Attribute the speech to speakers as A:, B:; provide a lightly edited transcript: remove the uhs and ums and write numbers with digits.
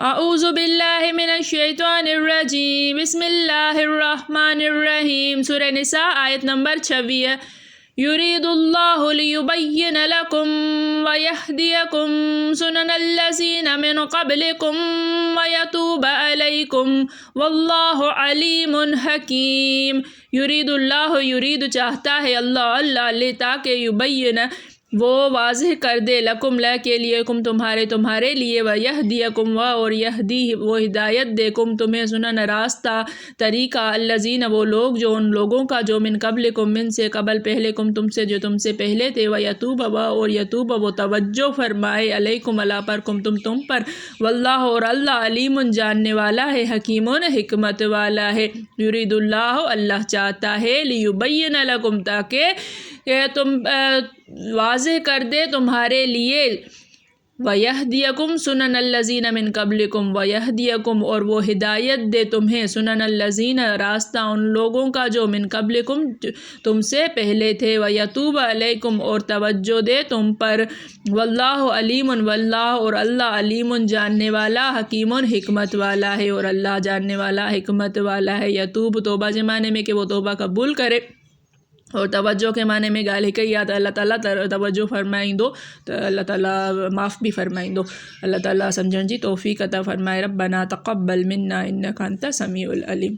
A: اعوذ باللہ من الشیطان الرجیم، بسم اللہ الرحمن الرحیم۔ سورہ نساء آیت نمبر 26۔ یرید اللہ لیبین لکم ویہدیکم سنن الذین من قبلکم ویتوب علیکم واللہ علیم حکیم۔ یرید اللہ، یرید چاہتا ہے اللہ لے تاکہ یبین وہ واضح کر دے لکم کے لیے، تمہارے لیے، ویہدیکم اور یہدی وہ ہدایت دے کم تمہیں، سنن راستہ طریقہ، الذین وہ لوگ جو ان لوگوں کا جو من قبلکم من سے قبل پہلے کم تم سے جو تم سے پہلے تھے، ویتوب اور یتوب وہ توجہ فرمائے علیکم اللہ پر کم تم پر، واللہ اور اللہ علیم جاننے والا ہے، حکیم حکمت والا ہے۔ یرید اللہ چاہتا ہے لیبین لکم تاکہ تم واضح کر دے تمہارے لیے، وَيَهْدِيَكُمْ سُنَنَ الَّذِينَ مِن قَبْلِكُمْ وَيَهْدِيَكُمْ اور وہ ہدایت دے تمہیں، سنن الَّذِينَ راستہ ان لوگوں کا جو من قبلکم تم سے پہلے تھے، وَيَتُوبَ عَلَيْكُمْ اور توجہ دے تم پر، واللہ علیم واللہ اور اللہ علیم جاننے والا، حکیم حکمت والا ہے، اور اللہ جاننے والا حکمت والا ہے۔ یتوب توبہ کے معنی میں کہ وہ توبہ قبول کرے، اور توجہ کے معنی میں گال کہ یا اللہ تعالیٰ توجہ فرمائیں دو، تو اللہ تعالیٰ معاف بھی فرمائیں دو۔ اللہ تعالیٰ سمجھن جی توفیق عطا فرمائے۔ ربنا تقبل منا انک انت السمیع العلیم۔